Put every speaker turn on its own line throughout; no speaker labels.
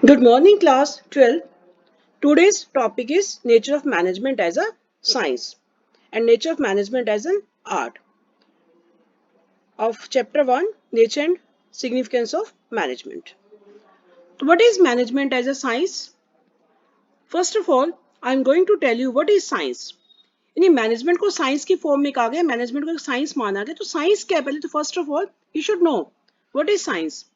Good morning, class 12. Today's topic is nature of management as a science and nature of management as an art of chapter 1, nature and significance of management. So what is management as a science? First of all, I am going to tell you what is science. यानी management को science की form में कहा गया, management को science माना गया, तो साइंस क्या है पहले तो first of all you should know what is science.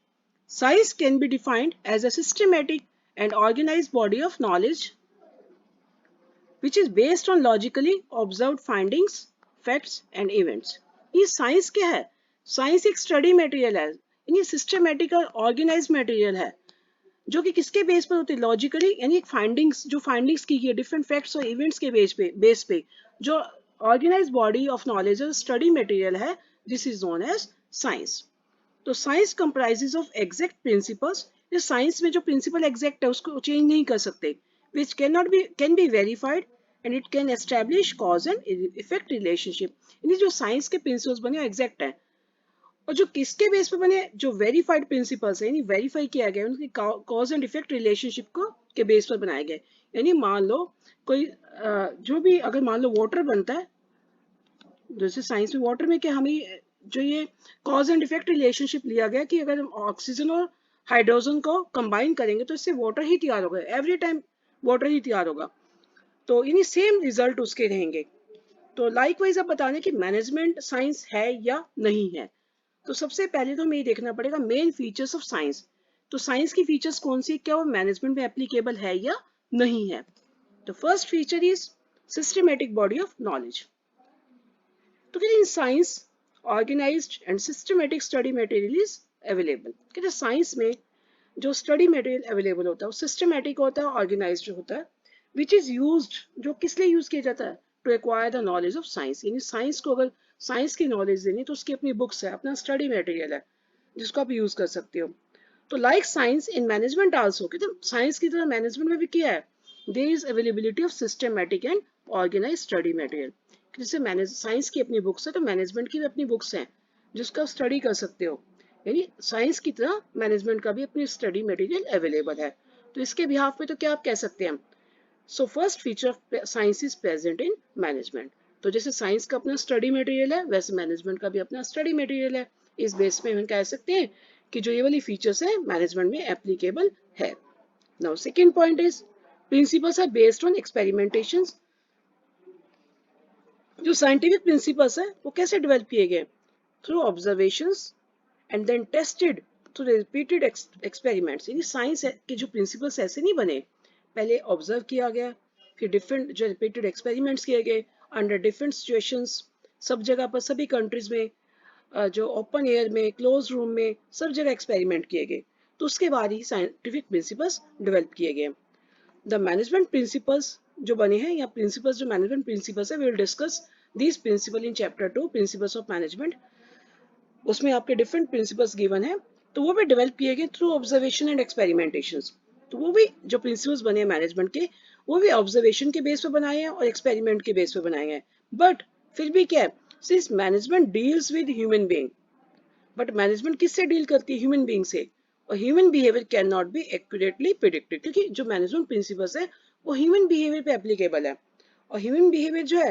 Science can be defined as a systematic and organized body of knowledge which is based on logically observed findings, facts and events. ये science क्या है? Science एक study material है, यानी systematic और organise material है जो कि किसके बेस पर होती है? लॉजिकली, यानी एक फाइंडिंग्स जो फाइंडिंग्स की गई डिफरेंट फैक्ट्स और इवेंट्स के बेस पे जो ऑर्गेनाइज बॉडी ऑफ नॉलेज और स्टडी मटेरियल है, this is known as science. तो science comprises of exact principles. ये साइंस में जो प्रिंसिपल एग्जैक्ट है उसको चेंज नहीं कर सकते, which can be verified and it can establish cause and effect relationship. यानी जो साइंस के प्रिंसिपल्स बने एग्जैक्ट है और जो किसके बेस पे बने, जो वेरीफाइड प्रिंसिपल्स है यानी वेरीफाई किया गया उनकी कॉज एंड इफेक्ट रिलेशनशिप को के बेस पर बनाए गए. यानी मान लो कोई जो भी अगर मान लो वाटर बनता है, जैसे साइंस में वाटर में क्या हमें जो ये कॉज एंड इफेक्ट रिलेशनशिप लिया गया कि अगर हम ऑक्सीजन और हाइड्रोजन को कंबाइन करेंगे तो इससे वाटर ही तैयार होगा, एवरी टाइम वाटर ही तैयार होगा, तो यानी सेम रिजल्ट उसके रहेंगे. तो लाइकवाइज अब बताने कि मैनेजमेंट साइंस है या नहीं है. तो सबसे पहले तो हमें ये देखना पड़ेगा मेन फीचर्स ऑफ साइंस. तो साइंस की फीचर्स कौन सी, क्या वो मैनेजमेंट में एप्लीकेबल है या नहीं है. तो first feature is systematic body of knowledge. तो in science organised and systematic study material is available. कहते साइंस में जो स्टडी मटेरियल अवेलेबल होता है वो सिस्टमेटिक होता है, ऑर्गेनाइज्ड होता है, विच इज यूज्ड, जो किस लिए यूज किया जाता है, to acquire the knowledge of science. यानी साइंस को अगर साइंस की नॉलेज देनी तो उसकी अपनी बुक्स है, अपना स्टडी मटेरियल है जिसको आप यूज कर सकते हो. तो like science in management also, कहते साइंस की तरह मैनेजमेंट में भी किया है, there is availability of systematic and organised study material. जैसे मैनेज साइंस की अपनी बुक्स है तो मैनेजमेंट की भी अपनी बुक्स हैं जिसका स्टडी कर सकते हो. यानी साइंस की तरह मैनेजमेंट का भी अपनी स्टडी मटेरियल अवेलेबल है. तो इसके बिहाफ पे तो क्या आप कह सकते हैं. So first feature of science is present in management. तो जैसे साइंस का अपना स्टडी मटेरियल है वैसे मैनेजमेंट का भी अपना स्टडी मटेरियल है. इस बेस पे हम कह सकते हैं कि जो ये वाली फीचर्स है मैनेजमेंट में एप्लीकेबल है. Now second point is principles are based on experimentations. जो साइंटिफिक प्रिंसिपल्स है वो कैसे डेवलप किए गए, through observations and then tested through repeated experiments. यानी साइंस के जो प्रिंसिपल्स ऐसे नहीं बने, पहले ऑब्जर्व किया गया फिर डिफरेंट जो रिपीटेड एक्सपेरिमेंट्स किए गए अंडर डिफरेंट सिचुएशंस, सब जगह पर सभी कंट्रीज में, जो ओपन एयर में क्लोज रूम में सब जगह एक्सपेरिमेंट किए गए, तो उसके बाद ही साइंटिफिक प्रिंसिपल्स डेवलप किए गए. द मैनेजमेंट प्रिंसिपल्स जो बने हैं या प्रिंसिपल्स जो मैनेजमेंट प्रिंसिपल्स है, we will discuss this principle in chapter 2 principles of management. उसमें आपके डिफरेंट प्रिंसिपल्स गिवन है, तो वो भी डेवलप किए गए थ्रू ऑब्जर्वेशन एंड एक्सपेरिमेंटेशंस. तो वो भी जो प्रिंसिपल्स बने हैं मैनेजमेंट के वो भी ऑब्जर्वेशन के बेस पे बनाए हैं और एक्सपेरिमेंट के बेस पे बनाए हैं. बट फिर भी क्या है, since management deals with human being, but management किससे डील करती है, ह्यूमन बीइंग से. और human behaviour can not be accurately predicted, क्योंकि जो मैनेजमेंट प्रिंसिपल्स है वो ह्यूमन बिहेवियर पे एप्लीकेबल है और ह्यूमन बिहेवियर जो है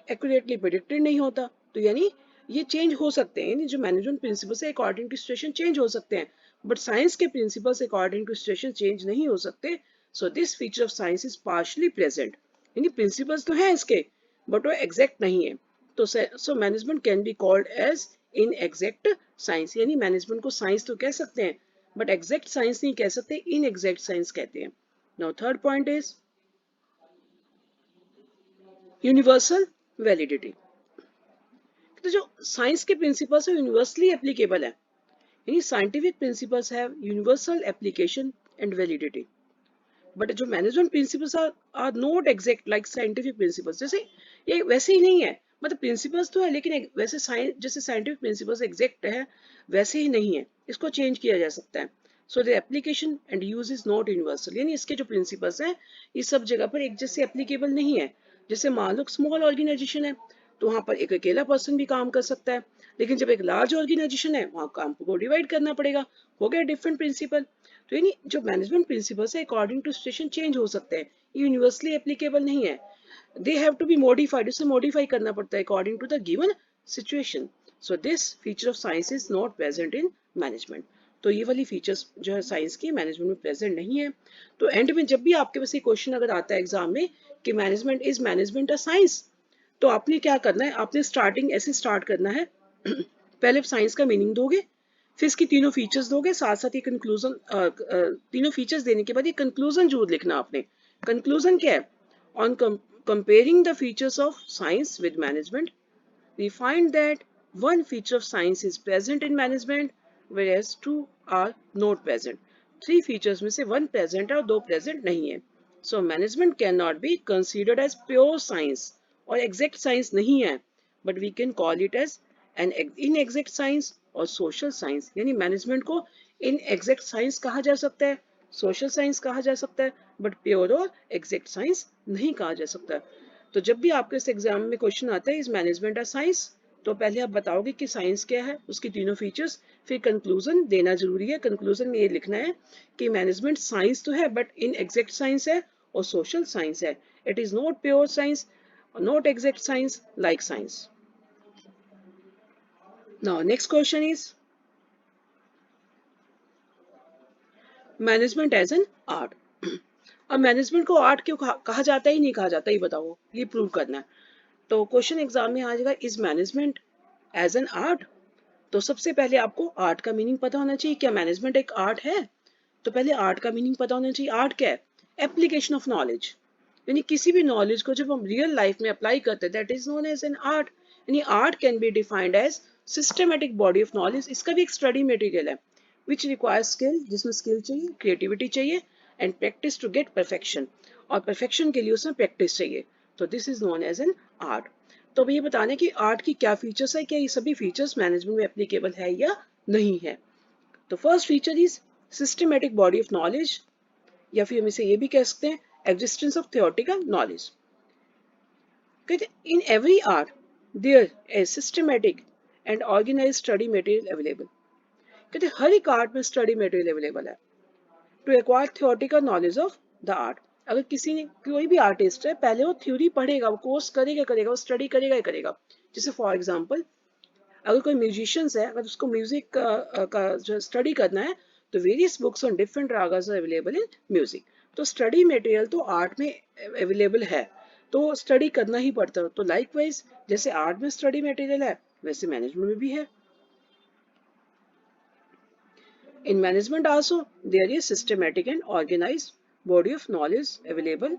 एक्यूरेटली प्रिडिक्टेड नहीं होता. तो यानी ये चेंज हो सकते हैं, यानी जो मैनेजमेंट प्रिंसिपल्स है अकॉर्डिंग टू सिचुएशन चेंज हो सकते हैं, बट साइंस के principles according to situation change नहीं हो सकते. So this feature of science is partially present. यानी प्रिंसिपल्स तो हैं इसके बट वो एग्जैक्ट नहीं है. तो so management can be called as inexact science. यानी मैनेजमेंट को साइंस तो कह सकते हैं बट एग्जैक्ट साइंस नहीं कह सकते, इन एग्जैक्ट साइंस कहते हैं. Now third point is universal validity. तो जो साइंस के प्रिंसिपल्स है यूनिवर्सली एप्लीकेबल है, यानी scientific principles have universal application and validity. But जो management principles are not exact like scientific principles. जैसे ये वैसे ही नहीं है, मतलब प्रिंसिपल्स तो है लेकिन वैसे जैसे साइंटिफिक प्रिंसिपल्स एग्जैक्ट है वैसे ही नहीं है, इसको चेंज किया जा सकता है. So the application and use is not universal. यानी इसके जो प्रिंसिपल्स हैं ये सब जगह पर एक जैसे एप्लीकेबल नहीं है. जैसे मान लो स्मॉल ऑर्गेनाइजेशन है तो वहां पर एक अकेला पर्सन भी काम कर सकता है, लेकिन जब एक लार्ज ऑर्गेनाइजेशन है वहां काम को डिवाइड करना पड़ेगा, हो गया डिफरेंट प्रिंसिपल. तो यानी जो मैनेजमेंट प्रिंसिपल्स है अकॉर्डिंग टू सिचुएशन चेंज हो सकते हैं, यूनिवर्सली एप्लीकेबल नहीं है, they have to be modified, उसे मॉडिफाई करना पड़ता है according to the given situation. So this feature of science is not present in management. तो ये वाली फीचर्स जो है साइंस की मैनेजमेंट में प्रेजेंट नहीं है। तो एंड में जब भी आपके पास ये क्वेश्चन अगर आता है एग्जाम में कि मैनेजमेंट अ साइंस, तो आपने क्या करना है, आपने स्टार्टिंग ऐसे स्टार्ट करना है पहले साइंस का मीनिंग दोगे, फिर इसकी तीनों फीचर्स दोगे, साथ साथ ये कंक्लूजन, तीनों फीचर्स देने के बाद ये कंक्लूजन जरूर लिखना आपने। कंक्लूजन क्या है? On comparing the features of science with management, we find that one feature of science is present in management whereas two are not present. Three features में से one present है और दो present नहीं है। So management cannot be considered as pure science और exact science नहीं है, but we can call it as an inexact science और social science। यानी management को inexact science कहा जा सकता है, social science कहा जा सकता है, but pure और exact science नहीं कहा जा सकता। तो जब भी आपके इस एग्जाम में क्वेश्चन आता है इज मैनेजमेंट अ साइंस, तो पहले आप बताओगे कि साइंस क्या है, उसकी तीनों फीचर्स, फिर कंक्लूजन देना जरूरी है। कंक्लूजन में ये लिखना है कि मैनेजमेंट साइंस तो है बट इन एग्जैक्ट साइंस है और सोशल साइंस है। It is not pure science, not exact science like science. Now next question is management as an art. अब मैनेजमेंट को आर्ट क्यों कहा जाता है, ही नहीं कहा जाता, ये बताओ, ये प्रूव करना है। तो क्वेश्चन एग्जाम में आ जाएगा is management as an art. तो सबसे पहले आपको आर्ट का मीनिंग पता होना चाहिए। क्या मैनेजमेंट एक आर्ट है? तो पहले आर्ट का मीनिंग पता होना चाहिए। आर्ट क्या है? एप्लीकेशन ऑफ नॉलेज, यानी किसी भी नॉलेज को जब हम रियल लाइफ में अप्लाई करते हैं that is known as an art. यानी art can be defined as systematic body of knowledge. इसका भी एक स्टडी मटेरियल है विच रिक्वायर्स स्किल, जिसमें स्किल चाहिए, क्रिएटिविटी चाहिए and practice to get perfection, और परफेक्शन के लिए उसमें प्रैक्टिस चाहिए। तो this is known as an art. तो अब ये बताने कि आर्ट की क्या फीचर्स है, क्या ये सभी फीचर्स मैनेजमेंट में एप्लीकेबल है या नहीं है। तो first feature is systematic body of knowledge, या फिर हम इसे ये भी कह सकते हैं एग्जिस्टेंस ऑफ थियोरेटिकल नॉलेज। कहते in every art there a systematic and organised study material available. कहते हर एक आर्ट में स्टडी मटेरियल अवेलेबल है to acquire theoretical knowledge of the art. अगर किसी ने, कोई भी आर्टिस्ट है, पहले वो थ्योरी पढ़ेगा, वो कोर्स करेगा, वो स्टडी करेगा ही करेगा। जैसे फॉर एग्जांपल अगर कोई म्यूजिशियंस है, अगर उसको म्यूजिक का जो स्टडी करना है, तो various books on different ragas are available in music. तो स्टडी मटेरियल तो आर्ट में अवेलेबल है, तो स्टडी करना ही पड़ता है। तो लाइकवाइज जैसे आर्ट में स्टडी मटेरियल है वैसे मैनेजमेंट में भी है। In management also, there is systematic and organized body of knowledge available.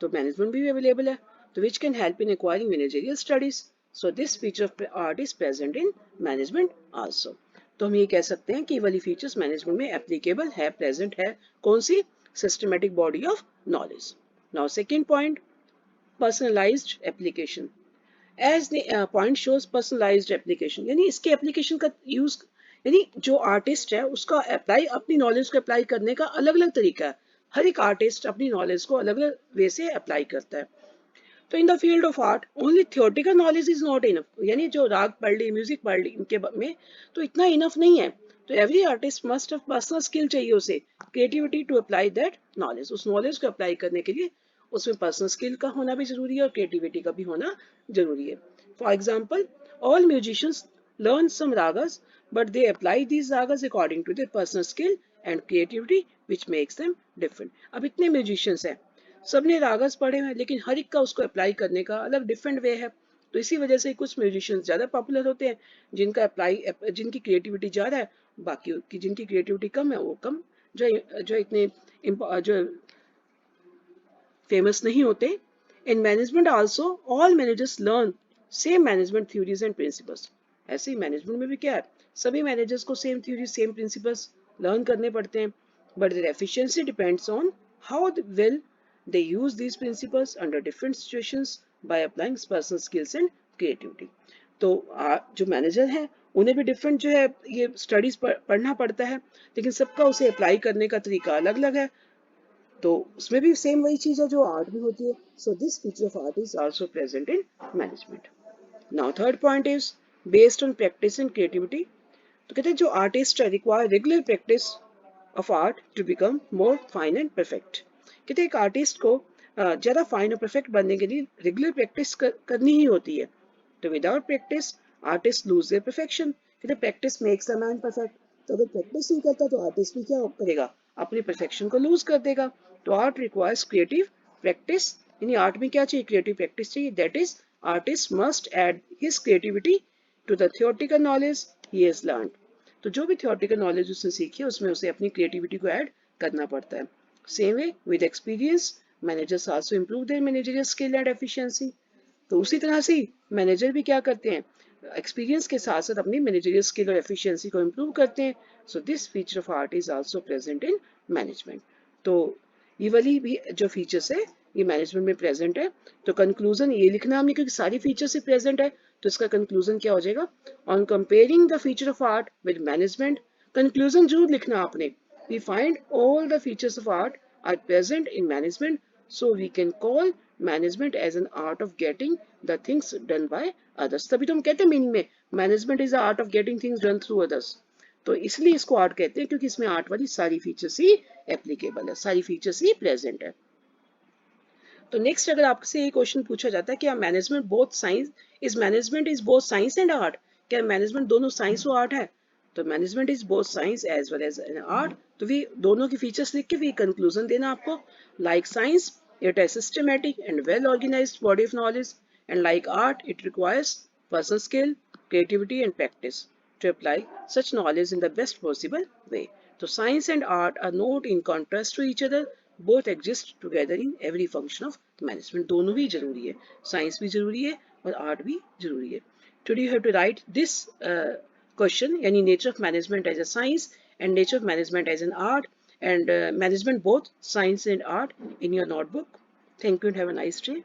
तो management भी available है, तो which can help in acquiring managerial studies. So this feature of art is present in management also. तो हम ये कह सकते हैं कि वाली फीचर्स मैनेजमेंट में एप्लीकेबल है, प्रेजेंट है। कौन सी? Systematic body of knowledge. Now second point, personalised application. As the point shows personalised application, यानी इसके एप्लीकेशन का यूज, यानी जो आर्टिस्ट है उसका अप्लाई, अपनी नॉलेज को अप्लाई करने का अलग अलग तरीका है। हर एक आर्टिस्ट अपनी नॉलेज को अलग अलग वे से अप्लाई करता है। तो in the field of art only theoretical knowledge is not enough, यानी जो राग पढ़ ली, म्यूजिक पढ़ ली, इनके में तो इतना इनफ नहीं है। तो every artist must have personal skill चाहिए उसे, creativity to apply that knowledge. उस नॉलेज को अप्लाई करने के लिए उसमें पर्सनल स्किल का होना भी जरूरी है और क्रिएटिविटी का भी होना जरूरी है। For example all musicians learn some ragas, but they apply these ragas according to their personal skill and creativity, which makes them different. अब इतने म्यूजिशियंस हैं, सबने रागस पढ़े हैं, लेकिन हर एक का उसको अप्लाई करने का अलग डिफरेंट वे है। तो इसी वजह से कुछ म्यूजिशियंस ज़्यादा पॉपुलर होते हैं, जिनका अप्लाई, जिनकी क्रिएटिविटी ज़्यादा है, बाकी की जिनकी क्रिएटिविटी कम है वो कम, जो इतने जो फेमस नहीं होते। इन management also all managers learn same management theories and principles. ऐसे ही मैनेजमेंट में भी क्या है, सभी मैनेजर्स को same theory, same principles learn करने पड़ते हैं, but their efficiency depends on how well they use these principles under different situations by applying personal skills and creativity. तो जो मैनेजर हैं उन्हें भी डिफरेंट जो है ये स्टडीज पढ़ना पड़ता है, लेकिन सबका उसे अप्लाई करने का तरीका अलग अलग है। तो उसमें भी सेम वही चीज है जो आर्ट में होती है। सो this feature of art is also present in management. Now third point is based on practice and creativity. तो कहते हैं जो आर्टिस्ट है require regular practice of art to become more fine and perfect. कहते हैं एक आर्टिस्ट को ज़्यादा फाइन और परफेक्ट बनने के लिए रेगुलर प्रैक्टिस करनी ही होती है. तो without practice artist lose their perfection. कहते practice makes a man perfect. तो अगर प्रैक्टिस नहीं करता तो आर्टिस्ट भी क्या करेगा, अपनी परफेक्शन को लूज कर देगा. तो आर्ट रिक्वायर्स क्रिएटिव प्रैक्टिस. यानी आर्ट में क्या चाहिए, क्रिएटिव प्रैक्टिस चाहिए. That is artist must add his creativity to the theoretical knowledge he has learn. तो जो भी थियोरटिकल नॉलेज उसने सीखी है उसमें उसे अपनी क्रिएटिविटी को ऐड करना पड़ता है. Same way with experience managers also improve there managerial skill and efficiency. तो उसी तरह से मैनेजर भी क्या करते हैं, एक्सपीरियंस के साथ साथ अपनी मैनेजरियल स्किल और एफिशिएंसी को इम्प्रूव करते हैं. सो this feature of art is also present in management. तो ये वाली भी जो फीचर्स है ये मैनेजमेंट में प्रेजेंट है. तो कंक्लूजन ये लिखना हमने, क्योंकि सारी फीचर्स से प्रेजेंट है तो इसका कंक्लूजन क्या हो जाएगा, on comparing the feature of art with management. Conclusion जरूर लिखना आपने. We find all the features of art are present in management, so we can call management as an art of getting the things done by others. तभी तो हम कहते हैं meaning में management is the art of getting things done through others. तो इसलिए इसको art कहते हैं क्योंकि इसमें आर्ट वाली सारी फीचर्स ही एप्लीकेबल है, सारी फीचर्स ही प्रेजेंट है. तो नेक्स्ट अगर आपसे ये क्वेश्चन पूछा जाता है क्या management both science and art, क्या मैनेजमेंट दोनों साइंस और आर्ट है. तो management is both science as well as an art. तो भी दोनों की फीचर्स लिख के भी कंक्लूजन देना आपको. लाइक साइंस इट है systematic and well organized body of knowledge, and like art it requires personal skill, creativity and practice to apply such knowledge in the best possible way. So science and art are not in contrast to each other, both exist together in every function of management. दोनों भी जरूरी है, science भी जरूरी है और art भी जरूरी है. Today you have to write this question, यानी nature of management as a science and nature of management as an art, and management both science and art in your notebook. Thank you and have a nice day.